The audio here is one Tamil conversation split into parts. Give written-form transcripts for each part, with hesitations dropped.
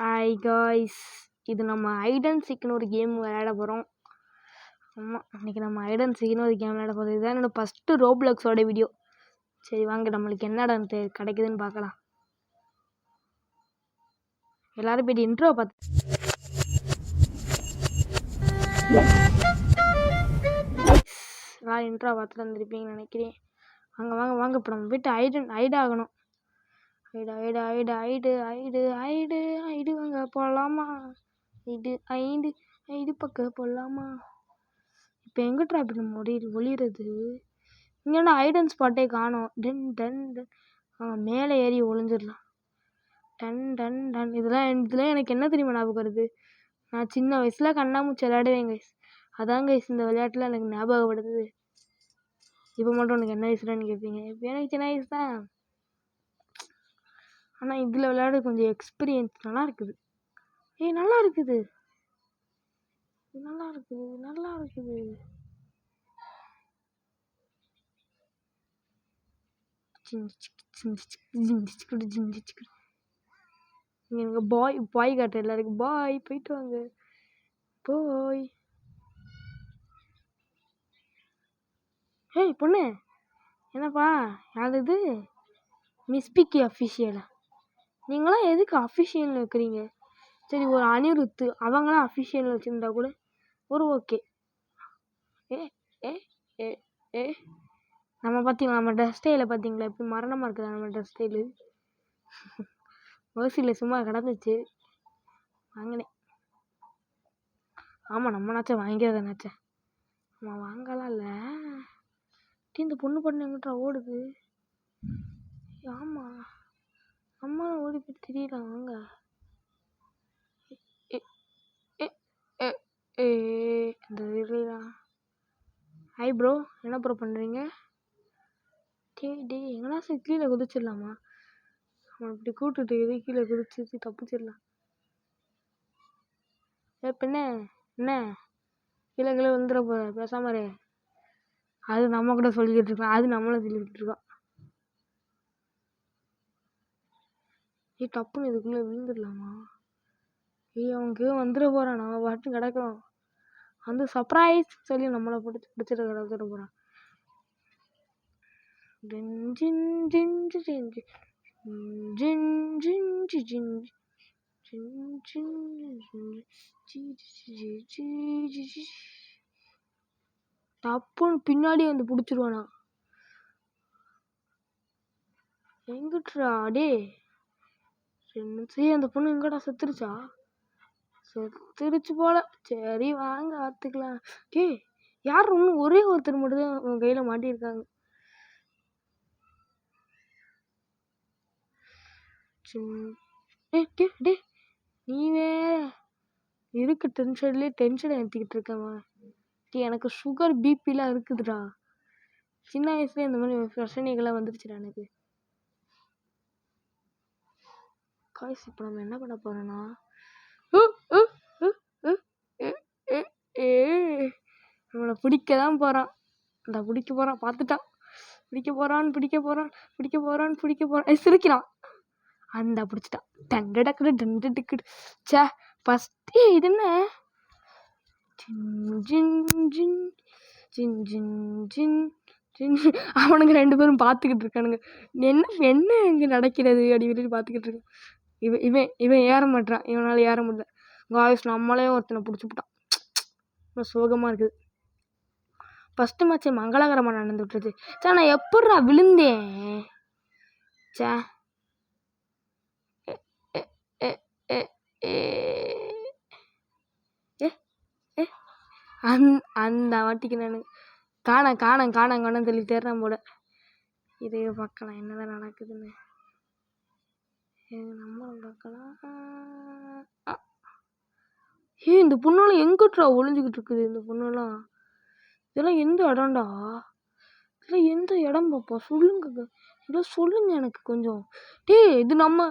ஹாய் காய்ஸ், இது நம்ம ஹைட் அண்ட் சீக்னு ஒரு கேம் விளையாட போகிறோம். ஆமாம், இன்றைக்கி நம்ம ஹைட் அண்ட் சீக்னு ஒரு கேம் விளையாட போகிறோம். இதுதான் என்னோடய ஃபஸ்ட்டு ரோப்ளக்ஸோட வீடியோ. சரி வாங்க, நம்மளுக்கு என்னடா கிடைக்குதுன்னு பார்க்கலாம். எல்லோரும் போய்ட்டு இன்ட்ரோ பார்த்து எல்லோரும் இன்ட்ரோ பார்த்துட்டு வந்துருப்பீங்கன்னு நினைக்கிறேன். வாங்க வாங்க வாங்க, இப்போ நம்ம போய்ட்டு ஹைட் ஆகணும். ஐடு வாங்க போகலாமா? ஐடு பக்கம் போகலாமா? இப்போ எங்கிட்டா இப்படி நம்ம ஒளிகிறது? இங்கே ஹைட் அண்ட் ஸ்பாட்டே காணோம். Done done done. மேலே ஏறி ஒளிஞ்சிடலாம். Done done done. இதெல்லாம் எனக்கு என்ன தெரியுமா ஞாபகம் வருது? நான் சின்ன வயசில் கண்ணாமூச்சி விளையாடுவேன் கைஸ். அதான் கைஸ் இந்த விளையாட்டில் எனக்கு ஞாபகப்படுது. இப்போ மட்டும் உனக்கு என்ன வயசுலன்னு கேட்பீங்க. இப்போ எனக்கு சின்ன வயசு தான். ஆனால் இதில் விளையாட கொஞ்சம் எக்ஸ்பீரியன்ஸ் நல்லா இருக்குது. நல்லா இருக்குது. இங்கே பாய் காட்டுற எல்லாருக்கும் பாய். போயிட்டு வாங்க போய். ஏய் பொண்ணு, என்னப்பா யார் இது? மிஸ்பிக்கி அஃபிஷியலா? நீங்களாம் எதுக்கு அஃபிஷியல் வைக்கிறீங்க? சரி, ஒரு அனிருத்து அவங்களாம் அஃபிஷியல் வச்சுருந்தா கூட ஒரு ஓகே. ஏ ஏ ஏ ஏ நம்ம பார்த்தீங்களா, நம்ம ட்ரெஸ் ஸ்டைலை பார்த்தீங்களா? இப்போ மரணமாக இருக்குதா நம்ம ட்ரெஸ் ஸ்டைலு? ஓசியில் சும்மா கிடந்துச்சு, வாங்கினேன். ஆமாம், நம்மனாச்சும் வாங்கிறதானாச்சே. ஆமாம், வாங்கலாம் இல்லை. இந்த பொண்ணு எங்கிட்ட ஓடுது. ஆமாம், அம்மா ஓடி போய் தெரியல. வாங்க. இந்த ஹாய் ப்ரோ, என்ன ப்ரோ பண்ணுறீங்க? டே எங்கன்னா சரி கீழே குதிச்சிடலாமா? அவன் இப்படி கூப்பிட்டுட்டு கீழே குதிச்சு தப்பிச்சிடலாம். பின்ன என்ன கீழே வந்துட போகிற, பேசாமரே. அது நம்ம கூட சொல்லிக்கிட்டு இருக்கோம், அது நம்மளும் சொல்லிக்கிட்டு இருக்கோம். டப்புன்னு இதுக்குள்ளே விழுந்துடலாமா? அவனுக்கு வந்துட போகிறான். நம்ம பாட்டு கிடக்கிறோம். வந்து சர்ப்ரைஸ் சொல்லி நம்மளை பிடிச்சிட்டு கிடச்சிட போகிறான். டப்புன்னு பின்னாடி வந்து பிடிச்சிருவானா? எங்கிட்டா டே? சரி, அந்த பொண்ணு எங்கடா செத்துருச்சா? செத்துருச்சு போல. சரி வாங்க பார்த்துக்கலாம். யார் இன்னும் ஒரே ஒருத்தர் மட்டும் தான் உன் கையில் மாட்டியிருக்காங்க. டே நீ வேற இருக்கு டென்ஷன் ஏற்றிக்கிட்டு இருக்கவன். எனக்கு சுகர் பிபிலாம் இருக்குதுடா. சின்ன வயசுல இந்த மாதிரி பிரச்சனைகள்லாம் வந்துருச்சுடா எனக்கு. காய்ஸ், இப்போ நம்ம என்ன பண்ண போறோம்னா, நம்மளை பிடிக்க தான் போகிறான். இந்த பிடிக்க போகிறான், பார்த்துட்டான். பிடிக்க போகிறான். சிரிக்கிறான். அந்த பிடிச்சிட்டான். டங்கடக்கு டண்டு டிக்கெட். சே ஃபஸ்ட்டு இது என்ன? அவனுங்க ரெண்டு பேரும் பார்த்துக்கிட்டு இருக்கானுங்க. என்ன இங்கே நடக்கிறது அப்படின்னு பார்த்துக்கிட்டு இருக்கான். இவன் ஏற மாட்டான். இவனால் ஏற முடியல. காய்ஸ், நம்மளே ஒருத்தனை பிடிச்சிவிட்டான். சோகமாக இருக்குது. ஃபஸ்ட்டு மேட்ச் மங்களகரமாக நடந்து விட்டுருச்சு. சே நான் எப்பட்றா விழுந்தேன்? சே அந்த வாட்டிக்கு நான் காணாங்கன்னு சொல்லி தேடுறேன் போல. இதையே பார்க்கலாம் என்னதான் நடக்குதுன்னு. நம்மளும் பார்க்கலாம். இந்த பொண்ணால எங்கிட்டா ஒளிஞ்சுக்கிட்டு இருக்குது? இந்த பொண்ணெல்லாம் இதெல்லாம் எந்த இடம்டா? இதெல்லாம் எந்த இடம் பாப்பா? சொல்லுங்க, இதெல்லாம் சொல்லுங்க எனக்கு கொஞ்சம். இது நம்ம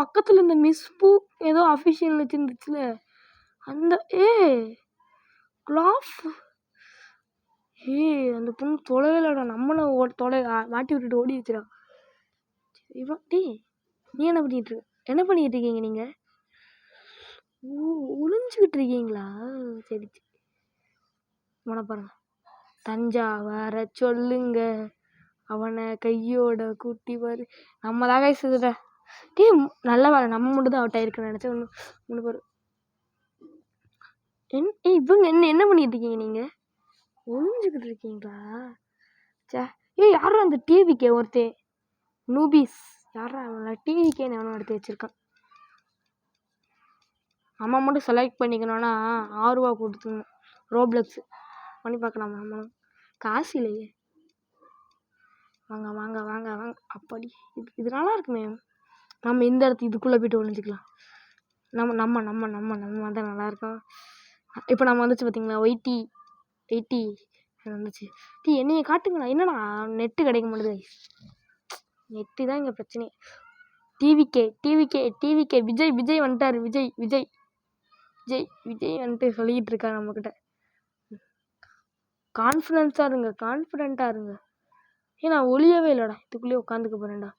பக்கத்தில் இந்த மிஸ் புக் ஏதோ அஃபிஷியல் வச்சுருந்துச்சுல, அந்த கிளாஃப். அந்த பொண்ணு தொலைலடா. நம்மளும் மாட்டி விட்டுட்டு ஓடி வச்சுடா. இவன் நீ என்ன பண்ணிட்டு இருக்கீங்க நீங்கள்? ஒளிஞ்சுக்கிட்டு இருக்கீங்களா? சரி சரி. உன பாருங்க. தஞ்சாவூர சொல்லுங்க, அவனை கையோட கூட்டி வரு. நம்ம தான் கைஸ் இதுட. டேய் நல்ல வேலை நம்ம மட்டும் தான் அவுட் ஆயிருக்குன்னு நினச்சேன். ஒன்று பேர் இவங்க என்ன பண்ணிட்டு இருக்கீங்க நீங்கள்? ஒளிஞ்சுக்கிட்டு இருக்கீங்களா? சே யாரும் அந்த டிவிக்கே ஒருத்தே நூபிஸ் யாரா அவங்கள டிவிக்கேன்னு எவனும் எடுத்து வச்சுருக்கான். நம்ம மட்டும் செலக்ட் பண்ணிக்கணும்னா 6 ரூபா கொடுத்துக்கணும். ரோப்ளக்ஸ் பண்ணி பார்க்கலாம். நம்மளும் காசு இல்லையே. வாங்க வாங்க வாங்க வாங்க. அப்படி இது நல்லா இருக்குமே. நம்ம இந்த இடத்து இதுக்குள்ளே போய்ட்டு ஒழிஞ்சிக்கலாம். நம்ம நம்ம நம்ம நம்ம நம்ம வந்து நல்லாயிருக்கோம். இப்போ நம்ம வந்துச்சு பார்த்தீங்களா? எயிட்டி வந்துச்சு. என்னையை காட்டுங்களா? என்னடா நெட்டு கிடைக்க மாட்டேது. நெட்டு தான் இங்கே பிரச்சனை. டிவிக்கே விஜய் வந்துட்டார். விஜய் வந்துட்டு சொல்லிக்கிட்டு இருக்கா நம்மக்கிட்ட. கான்ஃபிடென்ட்டாக இருங்க. நான் ஒளியவே இல்லைடா. இதுக்குள்ளேயே உட்காந்துக்க போகிறேன்டா.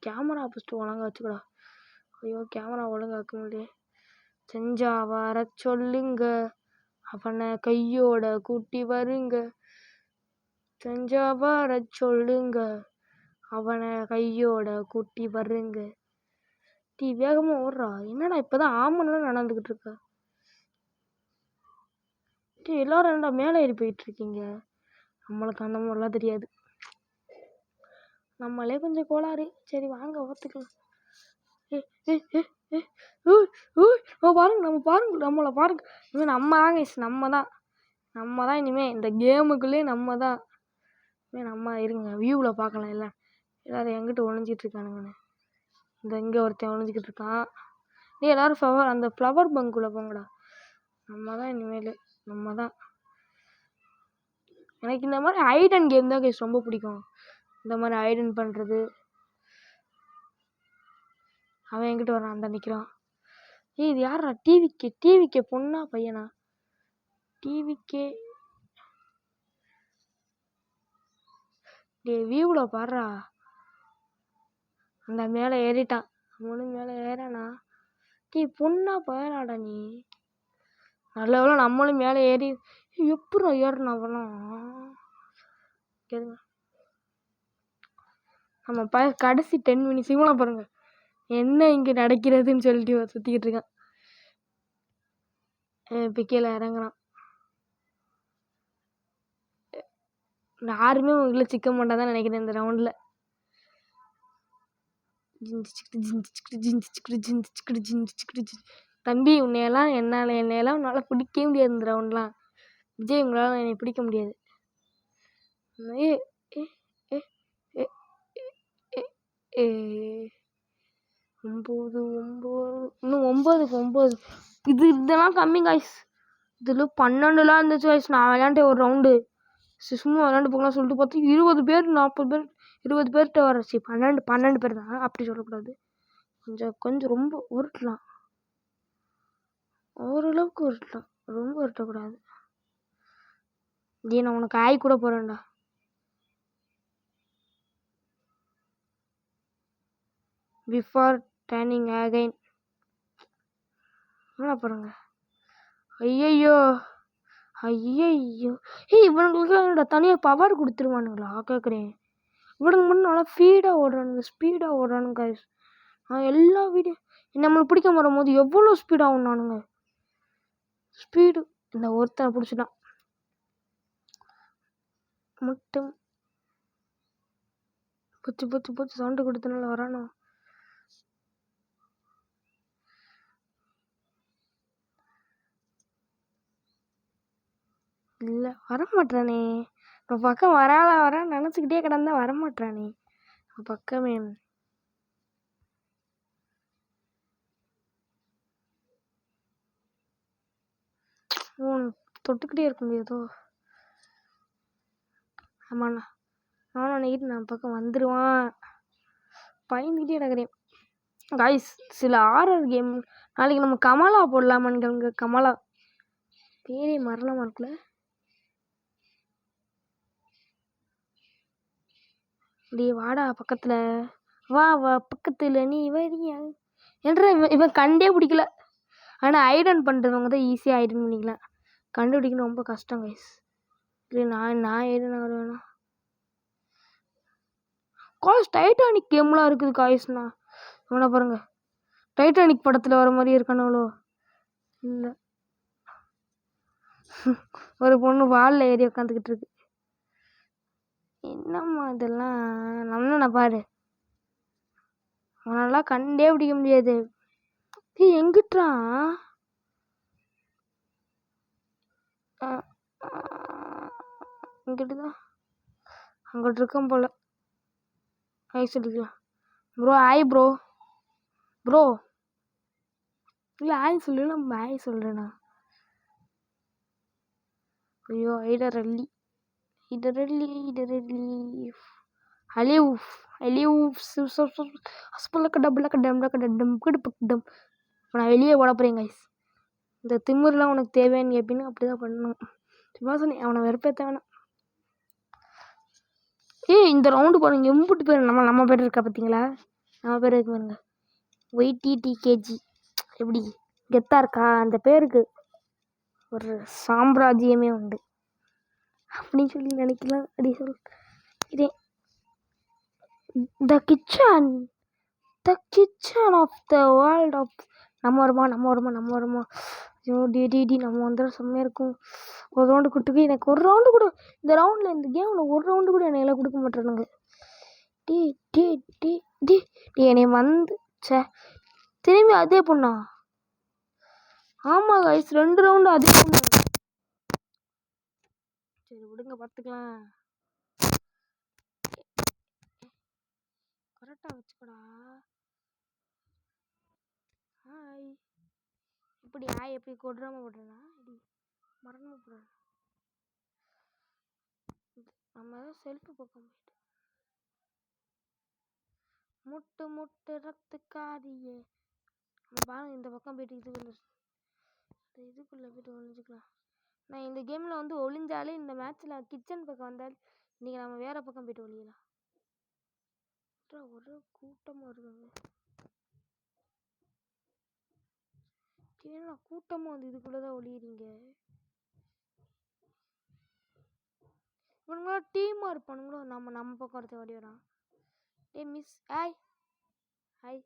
கேமரா ஃபஸ்ட்டு ஒழுங்கா வச்சுக்கடா. ஐயோ கேமரா ஒழுங்கா வைக்க முடியல. செஞ்சா வர சொல்லுங்க, அவனை கையோட கூட்டி வருங்க. செஞ்சா வர சொல்லுங்க, அவனை கையோட கூட்டி வருங்க. வேகமாக ஓடுறா. என்னடா இப்போதான் ஆமன்லாம் நடந்துக்கிட்டு இருக்கா. எல்லாரும் என்னடா மேலே ஏறி போயிட்டு இருக்கீங்க? நம்மளுக்கு அந்த மாதிரிலாம் தெரியாது. நம்மளே கொஞ்சம் கோளாறு. சரி வாங்க ஒத்துக்கலாம். பாருங்க நம்மளை பாருங்க. இனிமேல் நம்ம தான் இனிமேல் இந்த கேமுக்குள்ளேயே நம்ம தான். நம்ம இருங்க வியூவில் பார்க்கலாம். எல்லாரும் எங்கிட்ட ஒழிஞ்சிட்டு இருக்கானுங்கன்னு. இங்கே ஒருத்தன் ஒழிஞ்சிக்கிட்டு இருக்கான். எல்லாரும் அந்த ஃப்ளவர் பங்குள்ளே போங்கடா. நம்ம தான் இனிமேல் நம்ம தான். எனக்கு இந்த மாதிரி ஐடன் கேம் தான் கைஸ் ரொம்ப பிடிக்கும். இந்த மாதிரி ஐடன் பண்ணுறது. அவன் என்கிட்ட வரான். அந்த நிற்கிறான். இது யாரா? டிவிக்கே பொண்ணா பையனா? டிவிக்கே வியூவில் பாடுறா. அந்த மேலே ஏறிட்டான். அவனும் மேலே ஏறானா? பொண்ணா பையனாடா நீ? நல்ல வேளை நம்மளும் மேலே ஏறி. எப்படா ஏறணும் அவனும்? கேளுங்க. நம்ம கடைசி 10 மினிட்ஸ் இவனை பாருங்க. என்ன இங்கே நடக்கிறதுன்னு சொல்லிட்டு சுற்றிக்கிட்டு இருக்கான். இப்போ கீழே இறங்குறான். யாருமே உங்களை சிக்க மாட்டாதான் நினைக்கிறேன் இந்த ரவுண்டில். தம்பி என்னையெல்லாம் உன்னால் பிடிக்கவே முடியாது இந்த ரவுண்ட்லாம். விஜய் உங்களால் என்னை பிடிக்க முடியாது. இன்னும் 9 இதெல்லாம் கம்மி காய்ஸ். இதில் 12லாம் இருந்துச்சு காய்ஸ். நான் விளையாண்டேன் ஒரு ரவுண்டு. சும்மா விளையாண்டு போகலாம் சொல்லிட்டு பார்த்து 20 பேர் 40 பேர் 20 பேர்கிட்ட வரச்சு. 12 பேர் தான். அப்படி சொல்லக்கூடாது. கொஞ்சம் ரொம்ப உருட்டலாம். ஓரளவுக்கு உருட்டலாம். ரொம்ப உருட்டக்கூடாது. நான் உனக்கு ஆய் கூட போகிறேன்டா. Before turning again. என்ன பாருங்க. ஐயோ இவனுங்களுக்கு தனியாக பவர் கொடுத்துருவானுங்களா கேட்குறேன். இவனுங்க மட்டும் நல்லா ஸ்பீடாக ஓடுறானுங்க கைஸ். எல்லா வீடியோ நம்மளுக்கு பிடிக்க வரும்போது எவ்வளோ ஸ்பீடாக ஓடுனானுங்க. ஸ்பீடு இந்த ஒருத்தனை பிடிச்சிட்டான் மட்டும். பூச்சி சவுண்டு கொடுத்தனால வரானோ? இல்லை வரமாட்டானே. பக்கம் வரான்னு நினச்சிக்கிட்டே கிடந்தா வரமாட்டானே பக்கமே. தொட்டுக்கிட்டே இருக்க முடியாதோ? ஆமாண்ணா நானும் நினைக்கிட்டு நான் பக்கம் வந்துடுவான். பயந்துக்கிட்டே கிடக்குறேன் காய்ஸ். சில ஹாரர் கேம் நாளைக்கு நம்ம கமலா போடலாமான்னு. கமலா பேரே மரணமாக இருக்குல்ல. வாடா பக்கத்தில் வா பக்கத்தில் நீ வரியா என்ற இவன் கண்டே பிடிக்கல. ஆனால் ஐடன் பண்ணுறவங்க தான் ஈஸியாக ஐடன் பண்ணிக்கலாம். கண்டுபிடிக்கணும் ரொம்ப கஷ்டம் கைஸ். இல்லை நான் ஐடன் ஆகிறேன்னா காய்ஸ் டைட்டானிக் கேம்லாம் இருக்குது காய்ஸ்ண்ணா. அவனை பாருங்க, டைட்டானிக் படத்தில் வர மாதிரி இருக்கானுங்களோ. இல்லை ஒரு பொண்ணு வாலில் ஏறி உட்காந்துக்கிட்டு இருக்கு. என்னம்மா இதெல்லாம் நம்மள பாரு, அவனெல்லாம் கண்டே பிடிக்க முடியாது. எங்கிட்டான் இங்கிட்டுதான் அங்கிட்டு இருக்கோம் போல. ஹாய் சொல்லிக்கலாம் ப்ரோ. Hi bro. ப்ரோ இல்லை ஹாய் சொல்லு, நம்ம ஹாய் சொல்கிறேண்ணா. ஐயோ ஐடரல்லி இடரல்லி இடரல்லி அலியூஃப் அலியூஃப் ஹஸ்பல்லக்க டபுளக்க டம்லக்க டம் கிடுப்படம். இப்போ நான் வெளியே ஓட போகிறேன் கைஸ். இந்த திமிர்லாம் உனக்கு தேவையான்னு கேட்பின்னு அப்படி தான் பண்ணணும். சும்மா சொன்னேன், அவனை வெறுப்பேற்ற வேணாம். இந்த ரவுண்டு பாருங்க, எம்பிட்டு பேர் நம்ம பேர் இருக்கா பார்த்தீங்களா? நம்ம பேர் இருக்கு பாருங்க, ஒய்டிடிகேஜி. எப்படி கெத்தாக இருக்கா? அந்த பேருக்கு ஒரு சாம்ராஜ்யமே உண்டு அப்படின்னு சொல்லி நினைக்கலாம். அப்படி சொல் இதே the kitchen of the world of. நம்ம வருமா ஐயோ டிடி நம்ம வந்துடும், செம்மையாக இருக்கும். ஒரு ரவுண்டு கொடுத்துக்கு எனக்கு ஒரு ரவுண்டு கூட இந்த ரவுண்டில் இந்த கேமில் ஒரு ரவுண்டு கூட என்னையெல்லாம் கொடுக்க மாட்டேறானுங்க. டி டி டி டி என்னை வந்து திரும்பி அதே பொண்ணா? ஆமாம் கைஸ், 2 ரவுண்டு அதே பொண்ணு. சரி விடுங்க பார்த்துக்கலாம். கரெக்டாக வச்சுக்கடா. ஹாய் இப்படி ஹாய் எப்படி கொடுறாம போடுறேன்னா இப்படி மரணமாக போடுறேன். நம்ம செல்ஃபு பக்கம் போயிட்டு முட்டு முட்டு ரத்துக்காரியே நம்ம பாருங்க, இந்த பக்கம் போயிட்டு இதுக்குள்ளே போயிட்டு ஒழிஞ்சிக்கலாம். நான் இந்த கேமில் வந்து ஒளிஞ்சாலே இந்த மேட்ச்சில் கிச்சன் பக்கம் வந்தால் இன்றைக்கி நம்ம வேறு பக்கம் போயிட்டு ஒழியலாம். ஒரு கூட்டமாக இருக்காங்க, ஏன்னா கூட்டமாக வந்து இதுக்குள்ளே தான் ஒளியிறீங்க. இவனுங்களா டீமாக இருப்பானுங்களோ. நம்ம பக்கம் ஒருத்த ஓடி வரான். Miss hi hi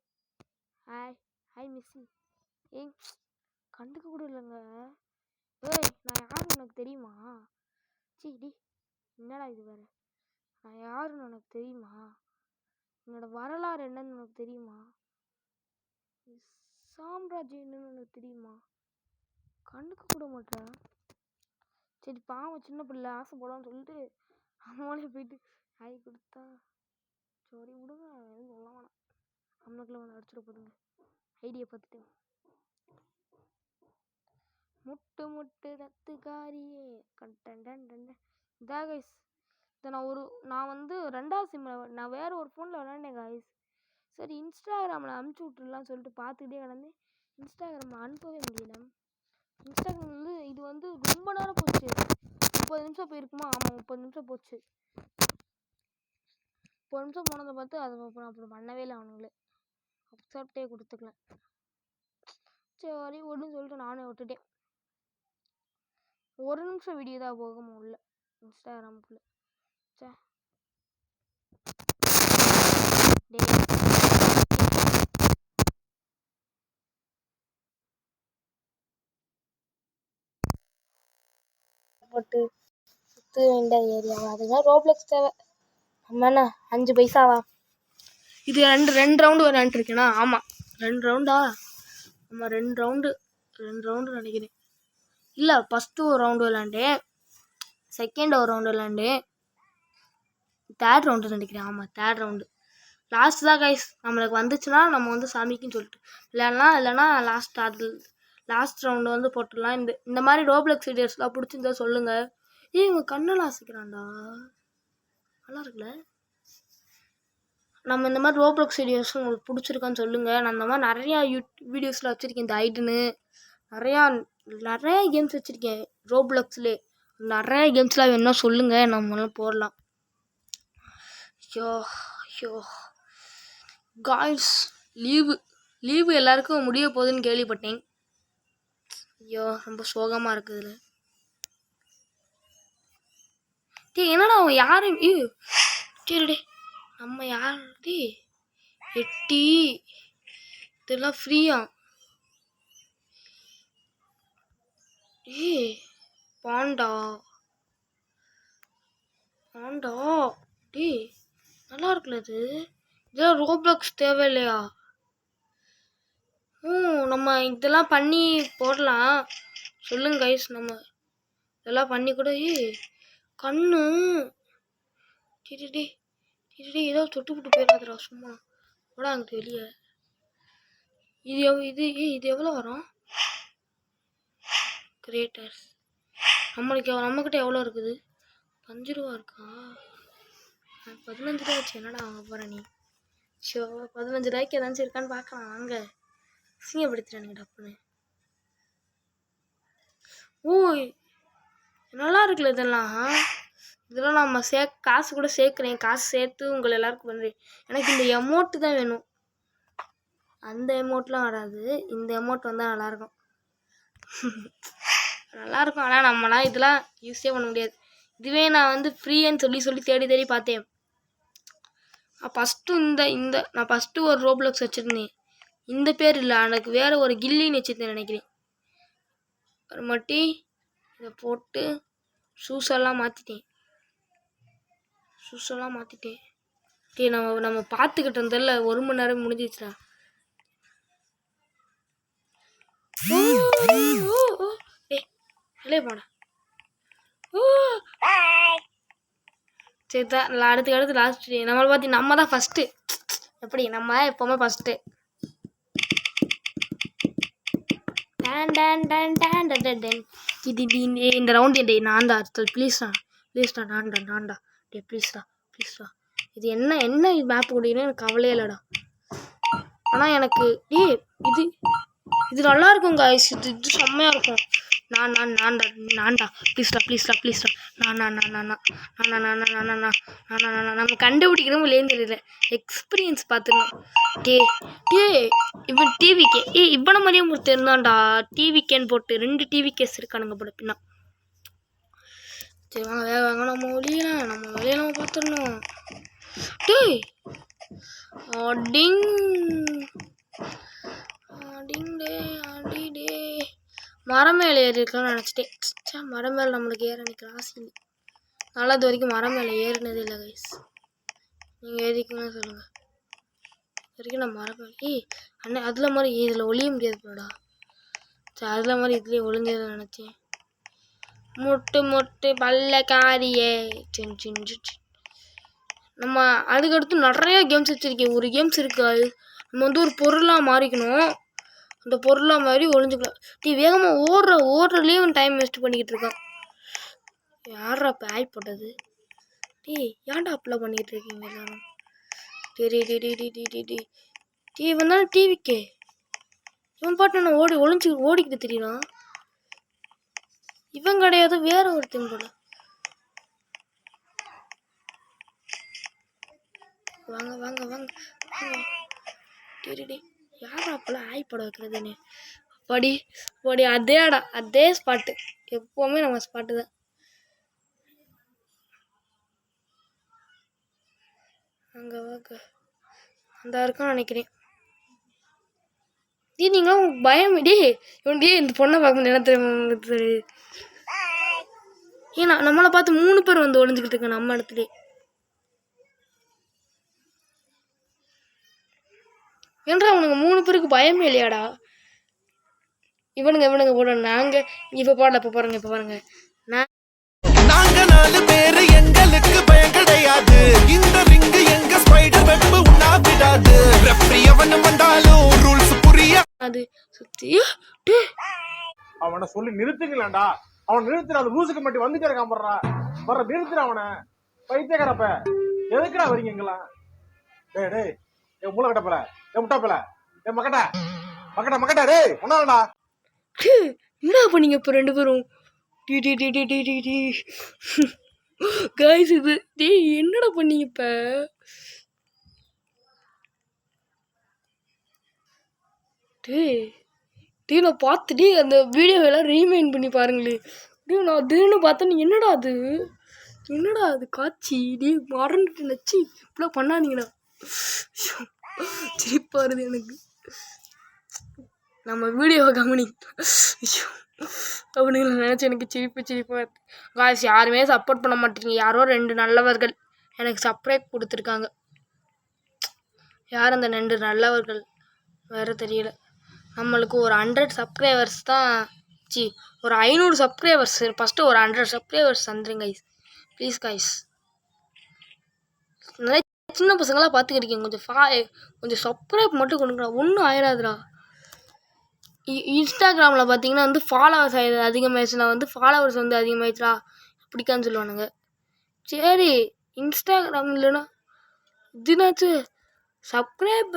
hi hi missy. கண்டுக்க கூட இல்லைங்க. நான் யாருன்னு உனக்கு தெரியுமா? டி என்னடா இது வேறு. நான் யாருன்னு உனக்கு தெரியுமா? என்னோட வரலாறு என்னன்னு உனக்கு தெரியுமா? சாம்ராஜ்யம் என்னன்னு உனக்கு தெரியுமா? கண்டுக்க கூட மாட்டேன். சரி பாவம் சின்ன பிள்ளை ஆசைப்படான்னு சொல்லிட்டு அவங்களே போயிட்டு ஹாய் கொடுத்தா சரி விடுங்க, எதுவும் சொல்ல வேணாம். நம்மளுக்குள்ள வந்து அடிச்சுட போதுங்க. ஐடியா பார்த்துட்டு முட்டு முட்டு ரத்துக்காரியே கண்டன் இதா கைஸ். இதை நான் வந்து 2வது சிம்மில் நான் வேறு ஒரு ஃபோனில் விளாண்டேன் கைஸ். சரி இன்ஸ்டாகிராமில் அனுப்பிச்சி விட்டுருலான்னு சொல்லிட்டு பார்த்துக்கிட்டே கிடந்து இன்ஸ்டாகிராமில் அனுப்பவே முடியல. இன்ஸ்டாகிராம் வந்து இது வந்து ரொம்ப நேரம் போச்சு. 30 நிமிஷம் போயிருக்குமா? ஆமாம் 30 நிமிஷம் போச்சு. 30 நிமிஷம் போனதை பார்த்து அதை அப்புறம் பண்ணவே இல்லை. அவனுங்களே அப்செப்டே கொடுத்துக்கலாம். சரி ஒன்றுன்னு சொல்லிட்டு நானே விட்டுட்டேன். 1 நிமிஷம் வீடியோ தான் போக முடியல இன்ஸ்டாகிராமுக்குள்ளே. போட்டு சுற்ற வேண்டிய ஏரியாவா? அதுதான் ரோப்ளக்ஸ் தேவை. நம்ம என்ன 5 பைசாவா? இது ரெண்டு ரவுண்டு விளாண்டுருக்கேனா? ஆமாம் 2 ரவுண்டா? ஆமாம் 2 ரவுண்டு நினைக்கிறேன். இல்லை ஃபஸ்ட்டு ஒரு ரவுண்டு விளாண்டேன், செகண்ட் ஒரு ரவுண்டு விளாண்டேன், 3rd ரவுண்டு நினைக்கிறேன். ஆமாம் 3rd ரவுண்டு லாஸ்ட் தான் கைஸ். நம்மளுக்கு வந்துச்சுன்னா நம்ம வந்து சாமிக்குன்னு சொல்லிட்டு விளையாடலாம். இல்லைனா லாஸ்ட் ரவுண்டு வந்து போட்டுடலாம். இந்த மாதிரி ரோப்ளக்ஸ் வீடியோஸ்லாம் பிடிச்சிருந்தா சொல்லுங்கள். இவங்க கண்ணெல்லாம் ஆசைக்கிறான்டா, நல்லா இருக்குல்ல. நம்ம இந்த மாதிரி ரோப்ளக்ஸ் வீடியோஸ் உங்களுக்கு பிடிச்சிருக்கான்னு சொல்லுங்கள். நான் இந்த மாதிரி நிறையா வீடியோஸில் வச்சுருக்கேன். இந்த ஐடனு நிறையா கேம்ஸ் வச்சுருக்கேன் ரோப்ளக்ஸ்லே. நிறையா கேம்ஸ்லாம் வேணும்னா சொல்லுங்கள், நம்மளாம் போடலாம். ஐயோ காய்ஸ், லீவு எல்லாருக்கும் முடிய போகுதுன்னு கேள்விப்பட்டேன். ஐயோ ரொம்ப சோகமாக இருக்குது. டேய் என்னடா அவன் யாரும் சரிடே நம்ம யார் எட்டி இதெல்லாம் ஃப்ரீயா? பாண்டா பாண்டா டேய் நல்லா இருக்குல்ல இது. இதெல்லாம் ரோப்ளாக்ஸ் தேவையில்லையா? நம்ம இதெல்லாம் பண்ணி போடலாம். சொல்லுங்க கைஸ், நம்ம இதெல்லாம் பண்ணி கூட. கண்ணு ஏதோ தொட்டு விட்டு போயிடாதுடா சும்மா கூட அங்கிட்டு வெளியே. இது எவ்வளோ வரும்? கிரியேட்டர்ஸ் நம்மக்கிட்ட எவ்வளோ இருக்குது? 5 ரூபா இருக்கா? 15 ரூபா வச்சு என்னடா வாங்க போகிற நீ? 15 ரூபாய்க்கு ஏதாச்சும் இருக்கான்னு பார்க்கலாம் வாங்க. சீங்கப்படுத்துறானுங்க டப்புன்னு. நல்லா இருக்குல்ல இதெல்லாம் நம்ம காசு கூட சேர்க்குறேன். காசு சேர்த்து உங்களை எல்லாருக்கும் பண்ணுறேன். எனக்கு இந்த எமௌண்ட்டு தான் வேணும். அந்த எமௌண்ட்லாம் வராது. இந்த எமௌண்ட் வந்தால் நல்லாயிருக்கும். நல்லாயிருக்கும். ஆனால் நம்மளாம் இதெல்லாம் யூஸே பண்ண முடியாது. இதுவே நான் ஃப்ரீன்னு சொல்லி தேடி பார்த்தேன். நான் ஃபஸ்ட்டு ஒரு ரோப்ளாக்ஸ் வச்சுருந்தேன். இந்த பேர் இல்லை, எனக்கு வேறு ஒரு கில்லின்னு வச்சுருந்தேன் நினைக்கிறேன். ஒரு மட்டி இதை போட்டு ஷூஸெல்லாம் மாற்றிட்டேன். நம்ம பார்த்துக்கிட்டு இருந்ததில்ல 1 மணி நேரம் முடிஞ்சிச்சுடா. போடா சரிதான். அடுத்து லாஸ்ட் நம்மளை பார்த்து நம்ம தான் ஃபஸ்ட்டு. எப்படி நம்ம எப்போவுமே ஃபஸ்ட்டு. இந்த ரவுண்ட் டே நான் தான் அடுத்தது. ப்ளீஸ்டா நான்டா டே ப்ளீஸ்டா. இது என்ன இது மேப் கொடுக்கணும் எனக்கு கவலையே இல்லைடா. ஆனால் எனக்கு இது நல்லா இருக்கும் காய்ஸ். இது செம்மையாக இருக்கும். நான்டா ப்ளீஸ்டா நம்ம கண்டுபிடிக்கணும் இல்லைன்னு தெரியல. எக்ஸ்பீரியன்ஸ் பார்த்துருந்தோம். இவன் டிவிக்கே இவனை மாதிரியும் ஒருத்தர் இருந்தான்டா. டிவிக்கேன்னு போட்டு 2 டிவிகேஸ் இருக்கானுங்க போட பின்னா. சரி வாங்க வேக நம்ம வெளியே நம்ம பார்த்துடணும். மரம் மேலே ஏறி இருக்கலாம்னு நினச்சிட்டேன். மரம் மேலே நம்மளுக்கு ஏற எனக்கு ஆசை இல்லை. நல்லா இது வரைக்கும் மரம் மேலே ஏறினது இல்லை கைஸ். நீங்கள் ஏறிக்கணும்னு சொல்லுங்கள். இது வரைக்கும் நான் மரம் மேலே அண்ணே அதில் மாதிரி இதில் ஒளிய முடியாது போடா. சரி அதில் மாதிரி இதுலேயே ஒளிஞ்சதை நினச்சேன். முட்டு பல்லக்காரியே. நம்ம அதுக்கடுத்து நிறைய கேம்ஸ் வச்சுருக்கேன். ஒரு கேம்ஸ் இருக்குது. நம்ம ஒரு பொருளாக மாறிக்கணும். அந்த பொருளாக மாதிரி ஒளிஞ்சுக்கலாம். வேகமாக ஓடுறதுலேயே டைம் வேஸ்ட் பண்ணிக்கிட்டு இருக்கான். யாரா இப்போ ஆய் போட்டது? ஏன்டா அப்படிலாம் பண்ணிக்கிட்டு இருக்கீங்க எல்லாரும்? வந்தாலும் டிவிக்கே இவன் பாட்டு நான் ஓடிக்கிட்டு தெரியலாம். இவன் கிடையாது, வேற ஒருத்தன் போல. வாங்க யாரா அப்பெல்லாம் ஆய் படம் வைக்கிறதுன்னு படி அதே ஸ்பாட்டு. எப்போவுமே நம்ம ஸ்பாட்டு தான். அங்கே அந்த இருக்கான்னு நினைக்கிறேன். நீங்களும் உங்களுக்கு பயம் இவன் இந்த பொண்ணை பார்க்க என்ன தெரியும்? ஏன்னா நம்மளை பார்த்து 3 பேர் ஒளிஞ்சுக்கிட்டு இருக்கு நம்ம இடத்துல. ஏன்டா அவனுங்க 3 பேருக்கு பயமே இல்லையாடா? இவனுங்க போட நாங்க இப்ப பாருங்க நாங்க 4 பேரு எங்களுக்கு பயம் கிடையாது. இந்த ரிங் எங்க ஸ்பைடர் வெப் உண்ணா விடாது. ரெஃப்ரி அவன் வந்தாலும் ரூல்ஸ் புரிய அது சுத்தி அவனை சொல்லி நிறுத்துங்களேன்டா. அவன் நிறுத்துற அந்த லூசுக்கு மட்டும் வந்துட்டே இருக்கான். வர்ற நிறுத்துற அவனை. பைத்தியக்காரப்ப எதுக்குடா வரீங்க எங்கெல்லாம்? டேய் என் மூளை கட்டப்பல, என் முட்டாப்பல, என் மக்கட்ட டேய் ஒன்னாடா. என்ன பண்ணீங்க இப்போ 2 பேரும்? காய்ஸ் இது என்னடா பண்ணீங்க இப்ப? நான் பார்த்துட்டு அந்த வீடியோவெல்லாம் ரீமைண்ட் பண்ணி பாருங்களே. நான் திடீர்னு பார்த்தேன்னு என்னடா அது காட்சி மறந்துட்டு நச்சு இப்படிலாம் பண்ணாதீங்கண்ணா. சிரிப்பாக வருது எனக்கு. நம்ம வீடியோவை கவனி அப்படின்னு நினச்சி எனக்கு சிரிப்பாக இருக்குது. காய்ஸ் யாருமே சப்போர்ட் பண்ண மாட்டேங்க. யாரோ 2 நல்லவர்கள் எனக்கு சப்ஸ்கிரைப் கொடுத்துருக்காங்க. யார் அந்த 2 நல்லவர்கள் வேறு தெரியல. நம்மளுக்கு ஒரு 100 சப்ஸ்கிரைபர்ஸ் தான், ஒரு 500 சப்ஸ்கிரைபர்ஸ். ஃபஸ்ட்டு ஒரு 100 சப்ஸ்கிரைபர்ஸ் வந்துடுங்க கைஸ், ப்ளீஸ் கைஸ். நிறைய சின்ன பசங்களாம் பார்த்துக்கிட்டீங்க, கொஞ்சம் சப்ஸ்கிரைப் மட்டும் கொடுங்கடா, ஒன்றும் ஆயிடாதுடா. இன்ஸ்டாகிராமில் பார்த்தீங்கன்னா வந்து ஃபாலோவர்ஸ் அதிகமாகிடுச்சுன்னா வந்து ஃபாலோவர்ஸ் வந்து அதிகமாகிடுச்சுடா பிடிக்கான்னு சொல்லுவானுங்க. சரி இன்ஸ்டாகிராம் இல்லைன்னா இதுனாச்சு சப்ஸ்கிரைப்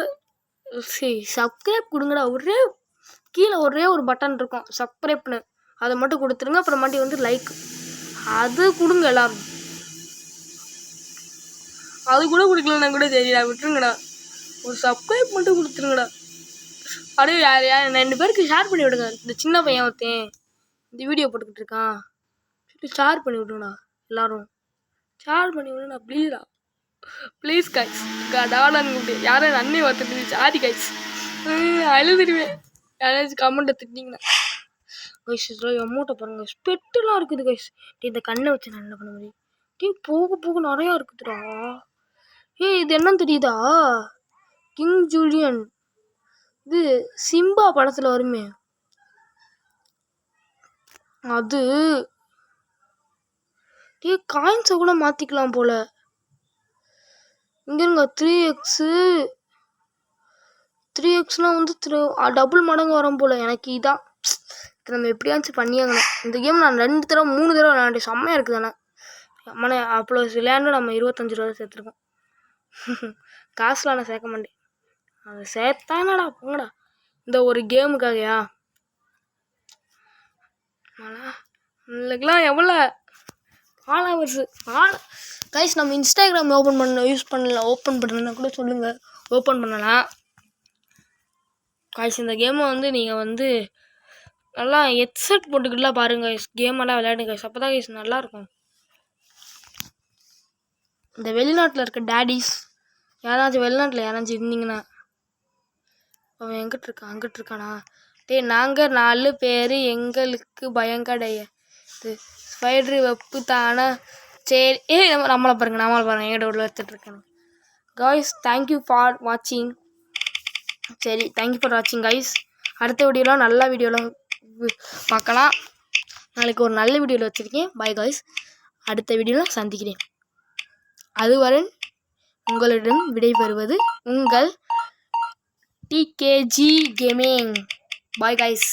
கொடுங்கடா. கீழே ஒரே ஒரு பட்டன் இருக்கும் சப்ஸ்கிரைப்னு, அதை மட்டும் கொடுத்துருங்க. அப்புறமாட்டி வந்து லைக் அது கொடுங்க எல்லாரும். அது கூட கொடுக்கலன்னா கூட சரிடா, விட்டுருங்கடா. ஒரு சப்ஸ்கிரைப் மட்டும் கொடுத்துருங்கடா. அப்படியே யார் 2 பேருக்கு ஷேர் பண்ணி விடுங்க. இந்த சின்ன பையன் ஒருத்தன் இந்த வீடியோ போட்டுக்கிட்டு இருக்கான், ஷேர் பண்ணி விடுங்கண்ணா. எல்லாரும் ஷேர் பண்ணி விடுங்கண்ணா ப்ளீஸ் கைஸ். டாடான்னு கூப்பிட்டு யாரும் அண்ணே பார்த்துட்டு சாரி கைஸ், அழுதுடுவேன் யாராச்சும் கமெண்ட்டை திட்டிங்கன்னா. கைஸ் அமௌண்ட்டை பாருங்கள், ஸ்பெட்டுலாம் இருக்குது கைஸ். இந்த கண்ணை வச்சு நான் என்ன பண்ண முடியும்? போக நிறையா இருக்குதுடா. இது என்னன்னு தெரியுதா? கிங் ஜூலியன், இது சிம்பா படத்தில் வருமே அது. காயின்ஸை கூட மாற்றிக்கலாம் போல். இங்கே இருங்க 3x வந்து டபுள் மடங்கு வரும் போல். எனக்கு இதான் நம்ம எப்படியாச்சும் பண்ணியாங்கண்ணே. இந்த கேம் நான் 2 தடவை 3 தடவை விளையாண்டு செம்மையாக இருக்குது. ஆனால் அம்மனே அவ்வளோ விளையாண்டு நம்ம 25 ரூபா சேர்த்துருக்கோம். காசுலாம் நான் சேர்க்க மாட்டேன், அதை சேர்த்தானடா போங்கடா இந்த ஒரு கேமுக்காகயா. உங்களுக்குலாம் எவ்வளோ ஃபாலோவர்ஸு கைஸ்? நம்ம இன்ஸ்டாகிராம் ஓப்பன் பண்ணலன்னா கூட சொல்லுங்கள், ஓப்பன் பண்ணலாம் கைஸ். இந்த கேமை வந்து நீங்கள் வந்து நல்லா ஹெட்செட் போட்டுக்கிட்டுலாம் பாருங்கள் கைஸ், கேமெல்லாம் விளையாடுங்க கைஸ், அப்போ தான் கைஸ் நல்லாயிருக்கும். இந்த வெளிநாட்டில் இருக்க டேடிஸ் யாராச்சும் வெளிநாட்டில் யாராச்சும் இருந்தீங்கன்னா, அவன் அங்கிட்டு இருக்கானா? நாங்கள் 4 பேர் எங்களுக்கு பயம் கிடையாது, ஸ்பைட்ரு வெப்பு தானே. சரி நம்மளை பாருங்க எங்கிட்ட உள்ள வச்சுட்ருக்கேன். காய்ஸ் தேங்க்யூ ஃபார் வாட்சிங். சரி தேங்க்யூ ஃபார் வாட்சிங் கைஸ். அடுத்த வீடியோலாம் நல்ல வீடியோலாம் பார்க்கலாம். நாளைக்கு ஒரு நல்ல வீடியோவில் வச்சுருக்கேன். பாய் காய்ஸ், அடுத்த வீடியோவில் சந்திக்கிறேன். அதுவரை உங்களிடம் விடைபெறுவது உங்கள் TKG Gaming. Bye guys.